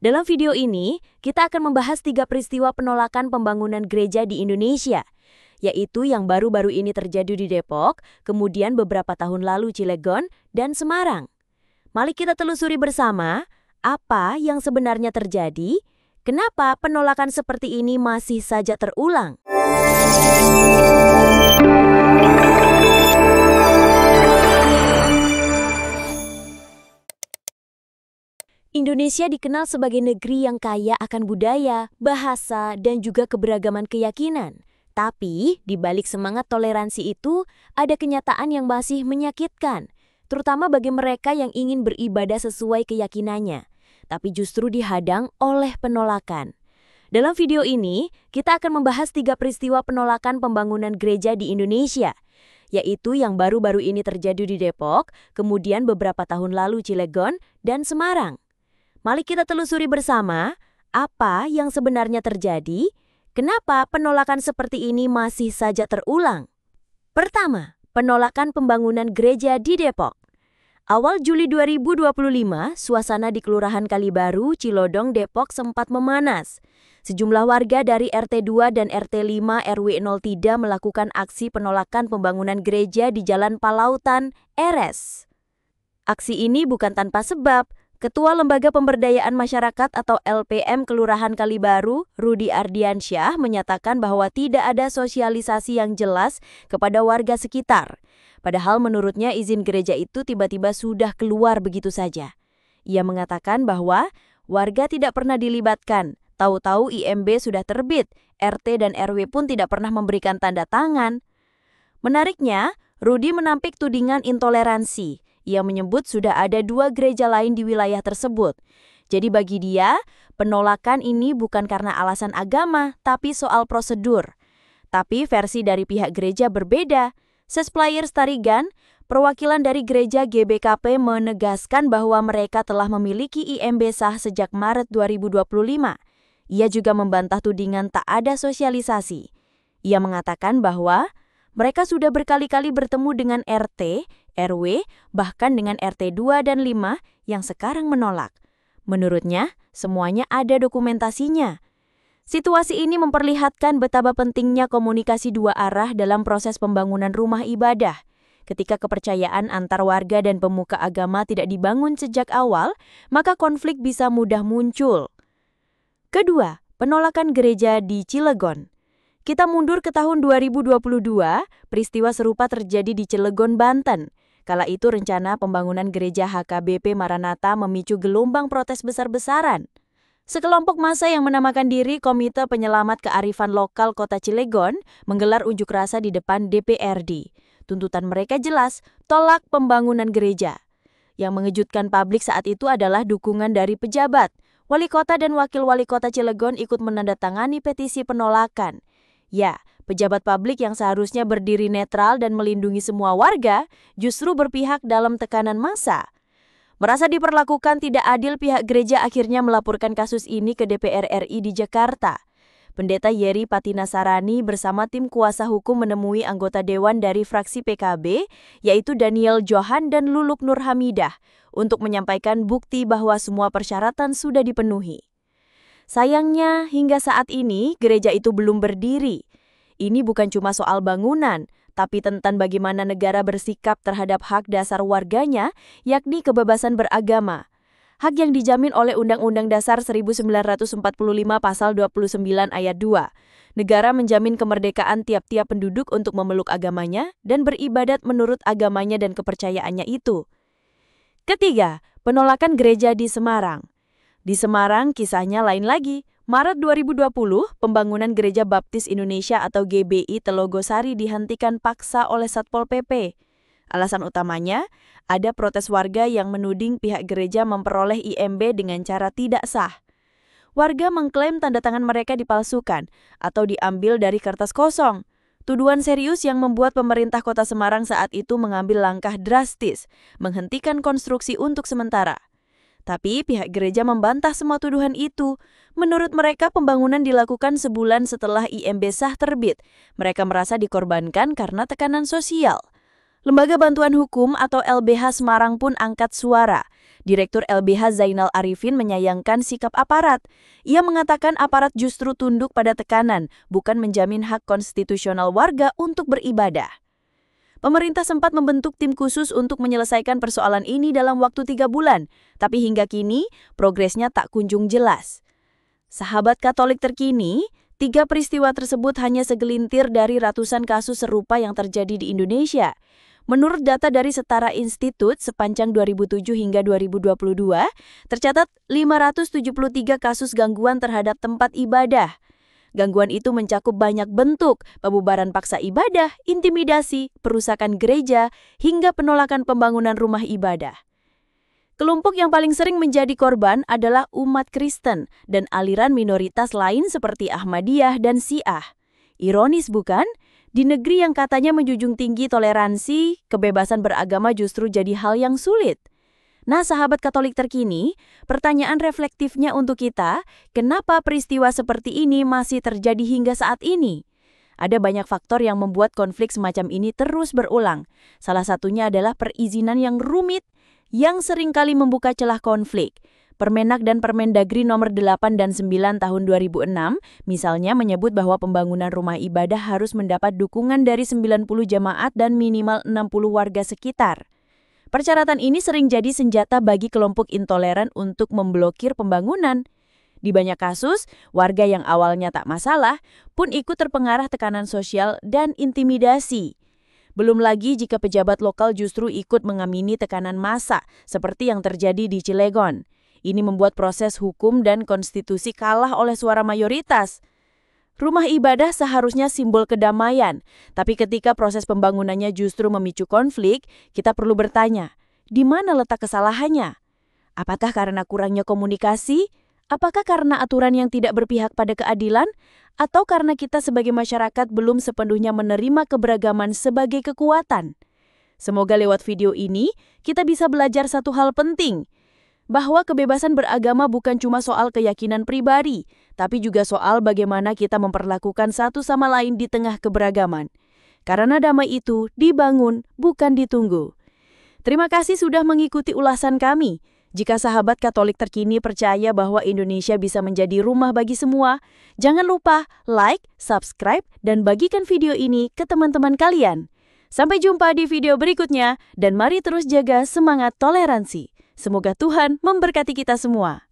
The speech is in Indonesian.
Dalam video ini, kita akan membahas 3 peristiwa penolakan pembangunan gereja di Indonesia, yaitu yang baru-baru ini terjadi di Depok, kemudian beberapa tahun lalu Cilegon, dan Semarang. Mari kita telusuri bersama, apa yang sebenarnya terjadi, kenapa penolakan seperti ini masih saja terulang. Indonesia dikenal sebagai negeri yang kaya akan budaya, bahasa, dan juga keberagaman keyakinan. Tapi, di balik semangat toleransi itu, ada kenyataan yang masih menyakitkan, terutama bagi mereka yang ingin beribadah sesuai keyakinannya, tapi justru dihadang oleh penolakan. Dalam video ini, kita akan membahas 3 peristiwa penolakan pembangunan gereja di Indonesia, yaitu yang baru-baru ini terjadi di Depok, kemudian beberapa tahun lalu Cilegon, dan Semarang. Mari kita telusuri bersama, apa yang sebenarnya terjadi, kenapa penolakan seperti ini masih saja terulang. Pertama, penolakan pembangunan gereja di Depok. Awal Juli 2025, suasana di Kelurahan Kalibaru, Cilodong, Depok sempat memanas. Sejumlah warga dari RT 2 dan RT 5 RW 03 melakukan aksi penolakan pembangunan gereja di Jalan Palautan, RS. Aksi ini bukan tanpa sebab. Ketua Lembaga Pemberdayaan Masyarakat atau LPM Kelurahan Kalibaru, Rudi Ardiansyah, menyatakan bahwa tidak ada sosialisasi yang jelas kepada warga sekitar. Padahal menurutnya izin gereja itu tiba-tiba sudah keluar begitu saja. Ia mengatakan bahwa warga tidak pernah dilibatkan, tahu-tahu IMB sudah terbit, RT dan RW pun tidak pernah memberikan tanda tangan. Menariknya, Rudi menampik tudingan intoleransi. Ia menyebut sudah ada 2 gereja lain di wilayah tersebut. Jadi bagi dia, penolakan ini bukan karena alasan agama, tapi soal prosedur. Tapi versi dari pihak gereja berbeda. Sesplayer Starigan, perwakilan dari gereja GBKP menegaskan bahwa mereka telah memiliki IMB sah sejak Maret 2025. Ia juga membantah tudingan tak ada sosialisasi. Ia mengatakan bahwa mereka sudah berkali-kali bertemu dengan RT, RW, bahkan dengan RT 2 dan 5 yang sekarang menolak. Menurutnya, semuanya ada dokumentasinya. Situasi ini memperlihatkan betapa pentingnya komunikasi 2 arah dalam proses pembangunan rumah ibadah. Ketika kepercayaan antar warga dan pemuka agama tidak dibangun sejak awal, maka konflik bisa mudah muncul. Kedua, penolakan gereja di Cilegon. Kita mundur ke tahun 2022, peristiwa serupa terjadi di Cilegon, Banten. Kala itu rencana pembangunan gereja HKBP Maranatha memicu gelombang protes besar-besaran. Sekelompok massa yang menamakan diri Komite Penyelamat Kearifan Lokal Kota Cilegon menggelar unjuk rasa di depan DPRD. Tuntutan mereka jelas, tolak pembangunan gereja. Yang mengejutkan publik saat itu adalah dukungan dari pejabat. Wali kota dan wakil wali kota Cilegon ikut menandatangani petisi penolakan. Ya, pejabat publik yang seharusnya berdiri netral dan melindungi semua warga justru berpihak dalam tekanan massa. Merasa diperlakukan tidak adil, pihak gereja akhirnya melaporkan kasus ini ke DPR RI di Jakarta. Pendeta Yeri Patinasarani bersama tim kuasa hukum menemui anggota dewan dari fraksi PKB, yaitu Daniel Johan dan Luluk Nur Hamidah, untuk menyampaikan bukti bahwa semua persyaratan sudah dipenuhi. Sayangnya, hingga saat ini gereja itu belum berdiri. Ini bukan cuma soal bangunan, tapi tentang bagaimana negara bersikap terhadap hak dasar warganya, yakni kebebasan beragama. Hak yang dijamin oleh Undang-Undang Dasar 1945 Pasal 29 Ayat 2. Negara menjamin kemerdekaan tiap-tiap penduduk untuk memeluk agamanya dan beribadat menurut agamanya dan kepercayaannya itu. Ketiga, penolakan gereja di Semarang. Di Semarang, kisahnya lain lagi. Maret 2020, pembangunan Gereja Baptis Indonesia atau GBI Telogosari dihentikan paksa oleh Satpol PP. Alasan utamanya, ada protes warga yang menuding pihak gereja memperoleh IMB dengan cara tidak sah. Warga mengklaim tanda tangan mereka dipalsukan atau diambil dari kertas kosong. Tuduhan serius yang membuat pemerintah Kota Semarang saat itu mengambil langkah drastis, menghentikan konstruksi untuk sementara. Tapi pihak gereja membantah semua tuduhan itu. Menurut mereka, pembangunan dilakukan sebulan setelah IMB sah terbit. Mereka merasa dikorbankan karena tekanan sosial. Lembaga Bantuan Hukum atau LBH Semarang pun angkat suara. Direktur LBH Zainal Arifin menyayangkan sikap aparat. Ia mengatakan aparat justru tunduk pada tekanan, bukan menjamin hak konstitusional warga untuk beribadah. Pemerintah sempat membentuk tim khusus untuk menyelesaikan persoalan ini dalam waktu 3 bulan, tapi hingga kini progresnya tak kunjung jelas. Sahabat Katolik terkini, 3 peristiwa tersebut hanya segelintir dari ratusan kasus serupa yang terjadi di Indonesia. Menurut data dari Setara Institute, sepanjang 2007 hingga 2022, tercatat 573 kasus gangguan terhadap tempat ibadah. Gangguan itu mencakup banyak bentuk, pembubaran paksa ibadah, intimidasi, perusakan gereja, hingga penolakan pembangunan rumah ibadah. Kelompok yang paling sering menjadi korban adalah umat Kristen dan aliran minoritas lain seperti Ahmadiyah dan Syiah. Ironis bukan? Di negeri yang katanya menjunjung tinggi toleransi, kebebasan beragama justru jadi hal yang sulit. Nah, sahabat Katolik terkini, pertanyaan reflektifnya untuk kita, kenapa peristiwa seperti ini masih terjadi hingga saat ini? Ada banyak faktor yang membuat konflik semacam ini terus berulang. Salah satunya adalah perizinan yang rumit, yang seringkali membuka celah konflik. Permenak dan Permendagri nomor 8 dan 9 tahun 2006 misalnya menyebut bahwa pembangunan rumah ibadah harus mendapat dukungan dari 90 jemaat dan minimal 60 warga sekitar. Persyaratan ini sering jadi senjata bagi kelompok intoleran untuk memblokir pembangunan. Di banyak kasus, warga yang awalnya tak masalah pun ikut terpengaruh tekanan sosial dan intimidasi. Belum lagi jika pejabat lokal justru ikut mengamini tekanan massa, seperti yang terjadi di Cilegon. Ini membuat proses hukum dan konstitusi kalah oleh suara mayoritas. Rumah ibadah seharusnya simbol kedamaian, tapi ketika proses pembangunannya justru memicu konflik, kita perlu bertanya, di mana letak kesalahannya? Apakah karena kurangnya komunikasi? Apakah karena aturan yang tidak berpihak pada keadilan? Atau karena kita sebagai masyarakat belum sepenuhnya menerima keberagaman sebagai kekuatan? Semoga lewat video ini, kita bisa belajar satu hal penting, bahwa kebebasan beragama bukan cuma soal keyakinan pribadi, tapi juga soal bagaimana kita memperlakukan satu sama lain di tengah keberagaman. Karena damai itu dibangun, bukan ditunggu. Terima kasih sudah mengikuti ulasan kami. Jika sahabat Katolik terkini percaya bahwa Indonesia bisa menjadi rumah bagi semua, jangan lupa like, subscribe, dan bagikan video ini ke teman-teman kalian. Sampai jumpa di video berikutnya, dan mari terus jaga semangat toleransi. Semoga Tuhan memberkati kita semua.